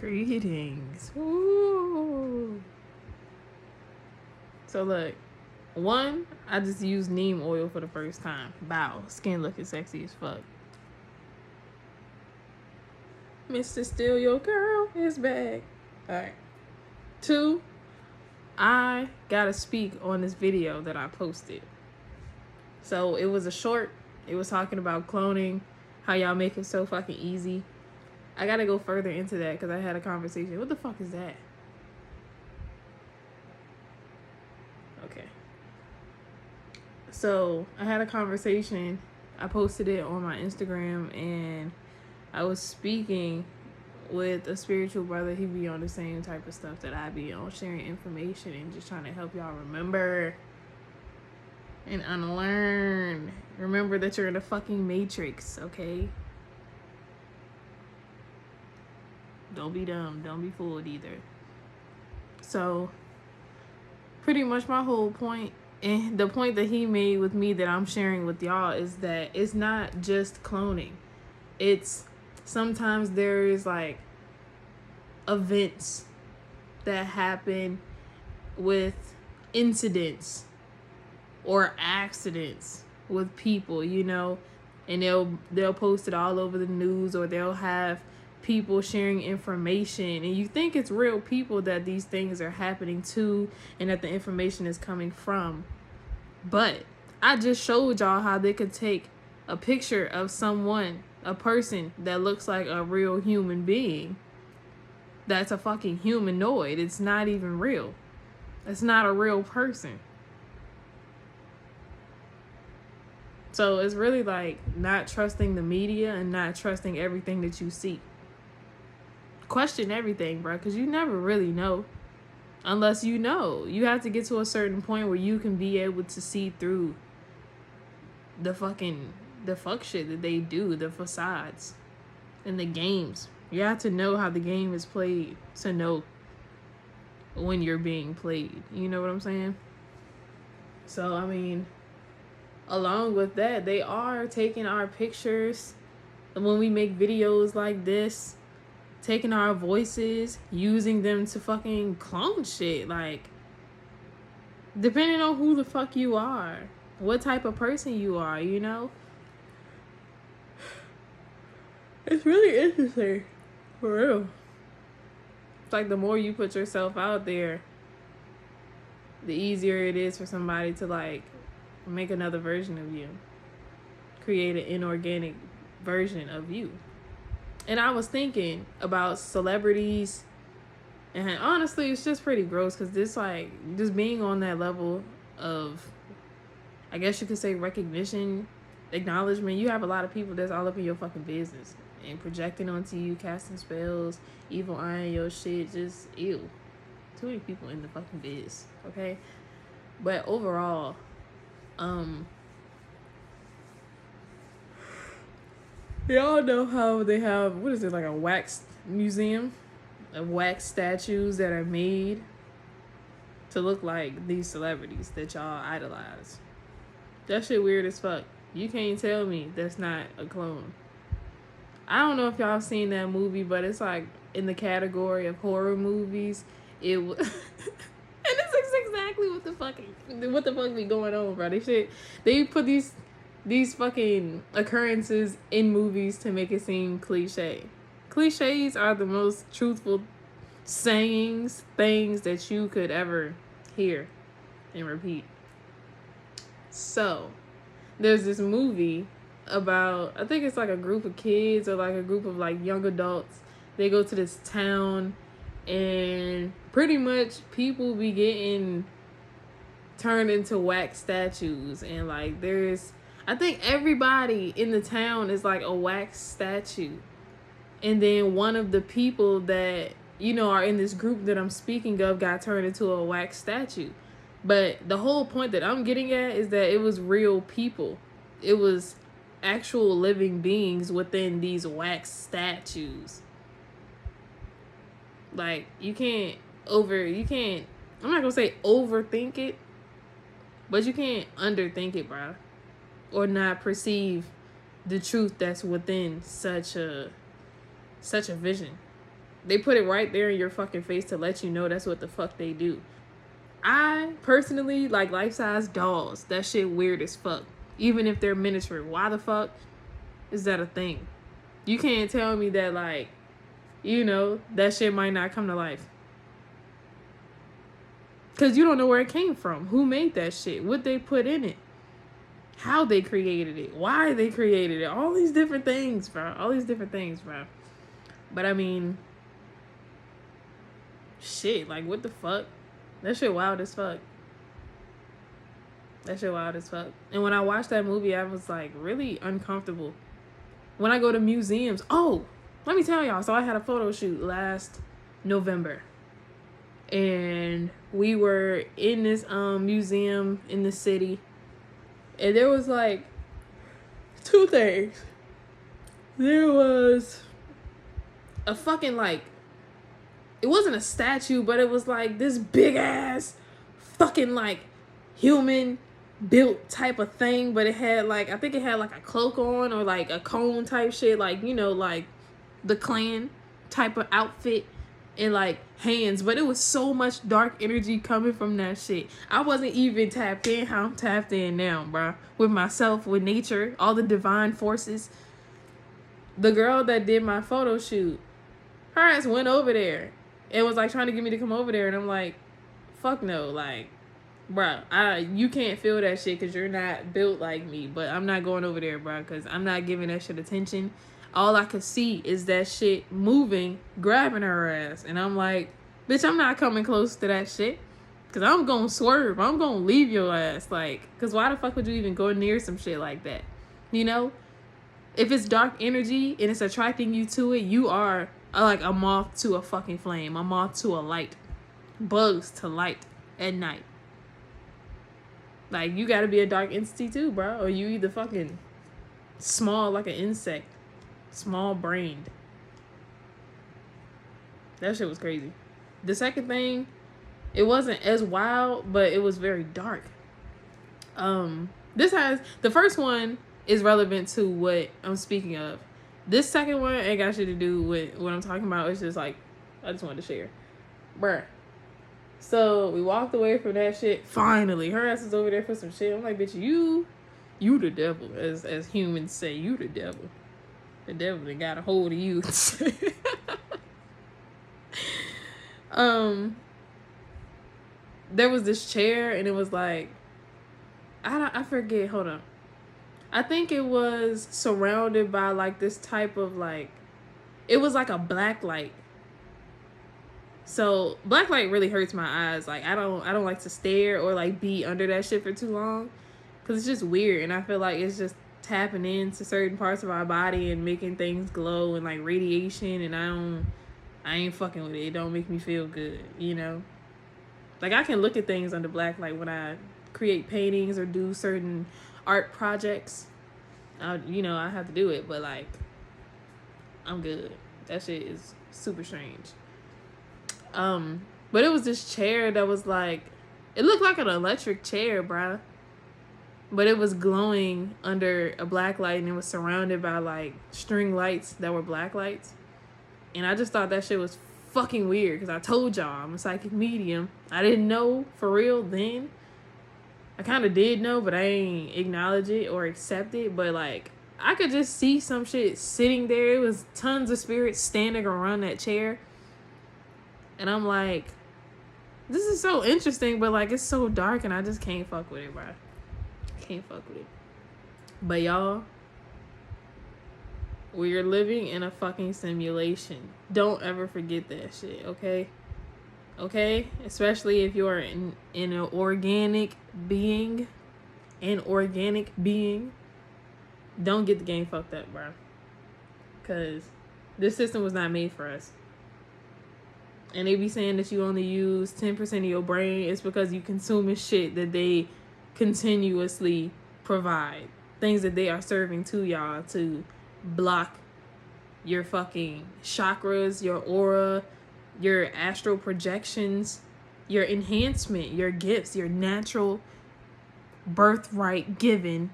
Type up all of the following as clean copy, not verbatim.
Greetings. Ooh. So look, one, I just used neem oil for the first time. Bow. Skin looking sexy as fuck. Mr. Steal Your Girl is back. Alright. Two, I gotta speak on this video that I posted. So it was a short. It was talking about cloning, how y'all make it so fucking easy. I gotta go further into that because I had a conversation. What the fuck is that? Okay. So I had a conversation. I posted it on my Instagram and I was speaking with a spiritual brother. He be on the same type of stuff that I be on, sharing information and just trying to help y'all remember and unlearn. Remember that you're in a fucking matrix, okay? Don't be dumb. Don't be fooled either. So, pretty much my whole point, and the point that he made with me that I'm sharing with y'all, is that it's not just cloning. It's sometimes there is like events that happen with incidents or accidents with people, you know, and they'll post it all over the news, or they'll have people sharing information, and you think it's real people that these things are happening to and that the information is coming from. But I just showed y'all how they could take a picture of someone, a person that looks like a real human being, that's a fucking humanoid. It's not even real. It's not a real person. So it's really like not trusting the media and not trusting everything that you see. Question everything, bro, because you never really know unless you know. You have to get to a certain point where you can be able to see through the fuck shit that they do, the facades and the games. You have to know how the game is played to know when you're being played. You know what I'm saying? So, I mean, along with that, they are taking our pictures when we make videos like this, taking our voices, using them to fucking clone shit. Like, depending on who the fuck you are, what type of person you are, you know? It's really interesting. For real. It's like the more you put yourself out there, the easier it is for somebody to like make another version of you. Create an inorganic version of you. And I was thinking about celebrities, and honestly, it's just pretty gross because this, like, just being on that level of, I guess you could say, recognition, acknowledgement. You have a lot of people that's all up in your fucking business and projecting onto you, casting spells, evil eyeing your shit. Just ew. Too many people in the fucking biz, okay? But overall, y'all know how they have, what is it, like a wax museum of wax statues that are made to look like these celebrities that y'all idolize. That shit weird as fuck. You can't tell me that's not a clone. I don't know if y'all seen that movie, but it's like in the category of horror movies. It was and it's exactly what the fuck be going on, bro. They put these fucking occurrences in movies to make it seem cliche. Cliches are the most truthful sayings, things that you could ever hear and repeat. So, there's this movie about, I think it's like a group of kids or like a group of like young adults. They go to this town and pretty much people be getting turned into wax statues, and like I think everybody in the town is like a wax statue. And then one of the people that, you know, are in this group that I'm speaking of got turned into a wax statue. But the whole point that I'm getting at is that it was real people. It was actual living beings within these wax statues. Like, I'm not gonna say overthink it, but you can't underthink it, bro. Or not perceive the truth that's within such a vision. They put it right there in your fucking face to let you know that's what the fuck they do. I personally like life-size dolls. That shit weird as fuck. Even if they're miniature. Why the fuck is that a thing? You can't tell me that, like, you know, that shit might not come to life. Because you don't know where it came from. Who made that shit? What they put in it? How they created it? Why they created it? All these different things, bro. All these different things, bro. But I mean, shit, like, what the fuck? That shit wild as fuck. That shit wild as fuck. And when I watched that movie, I was, like, really uncomfortable. When I go to museums, oh, let me tell y'all. So I had a photo shoot last November. And we were in this museum in the city. And there was, like, two things. There was a fucking, like, it wasn't a statue, but it was like this big ass fucking like human built type of thing, but it had like, I think it had like a cloak on or like a cone type shit, like, you know, like the Klan type of outfit and like hands, but it was so much dark energy coming from that shit. I wasn't even tapped in how I'm tapped in now, bro, with myself, with nature, all the divine forces. The girl that did my photo shoot, her ass went over there and was like trying to get me to come over there, and I'm like, fuck no, like, bruh, you can't feel that shit because you're not built like me, but I'm not going over there, bruh, because I'm not giving that shit attention. All I could see is that shit moving, grabbing her ass, and I'm like, bitch, I'm not coming close to that shit because I'm gonna swerve. I'm gonna leave your ass, like, because why the fuck would you even go near some shit like that, you know? If it's dark energy and it's attracting you to it, you are like a moth to a fucking flame, a moth to a light, bugs to light at night. Like, you gotta be a dark entity too, bro, or you either fucking small like an insect, small brained. That shit was crazy. The second thing, it wasn't as wild, but it was very dark. The first one is relevant to what I'm speaking of. This second one ain't got shit to do with what I'm talking about. It's just like, I just wanted to share. Bruh. So we walked away from that shit. Finally, her ass is over there for some shit. I'm like, bitch, you the devil, as humans say, you the devil. The devil that got a hold of you. There was this chair, and it was like, I forget. Hold on. I think it was surrounded by like this type of like, it was like a black light. So black light really hurts my eyes. Like, I don't like to stare or like be under that shit for too long, because it's just weird, and I feel like it's just tapping into certain parts of our body and making things glow and like radiation, and I ain't fucking with it. It don't make me feel good, you know? Like, I can look at things under black light when I create paintings or do certain art projects. I have to do it, but like, I'm good. That shit is super strange. But it was this chair that was like, it looked like an electric chair, bruh. But it was glowing under a black light, and it was surrounded by like string lights that were black lights. And I just thought that shit was fucking weird, because I told y'all I'm a psychic medium. I didn't know for real then. I kind of did know, but I ain't acknowledge it or accept it. But like, I could just see some shit sitting there. It was tons of spirits standing around that chair. And I'm like, this is so interesting, but like, it's so dark, and I just can't fuck with it, bro. Can't fuck with it. But y'all, we're living in a fucking simulation. Don't ever forget that shit, okay? Okay? Especially if you're in an organic being. Don't get the game fucked up, bro. Because this system was not made for us. And they be saying that you only use 10% of your brain. It's because you consuming shit that they continuously provide. Things that they are serving to y'all to block your fucking chakras, your aura, your astral projections, your enhancement, your gifts, your natural birthright given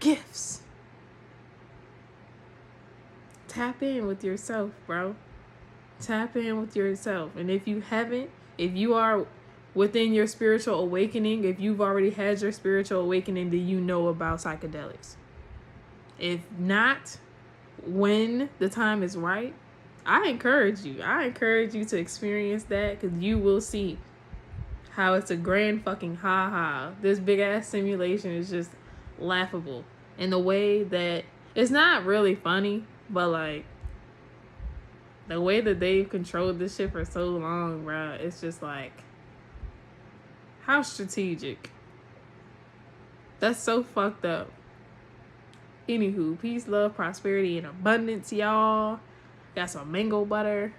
gifts. Tap in with yourself, bro. Tap in with yourself. And if you haven't, if you are within your spiritual awakening, if you've already had your spiritual awakening, then you know about psychedelics. If not, when the time is right, I encourage you to experience that, because you will see how it's a grand fucking ha-ha. This big ass simulation is just laughable in the way that it's not really funny, but like the way that they've controlled this shit for so long, bruh, it's just like, how strategic. That's so fucked up. Anywho, peace, love, prosperity, and abundance, y'all. Got some mango butter.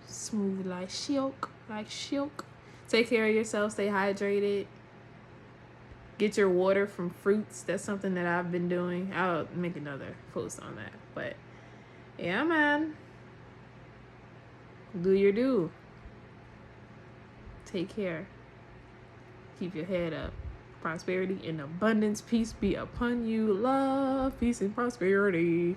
Smooth like silk. Take care of yourself. Stay hydrated. Get your water from fruits. That's something that I've been doing. I'll make another post on that. But yeah, man. Do your do. Take care. Keep your head up. Prosperity and abundance. Peace be upon you. Love, peace, and prosperity.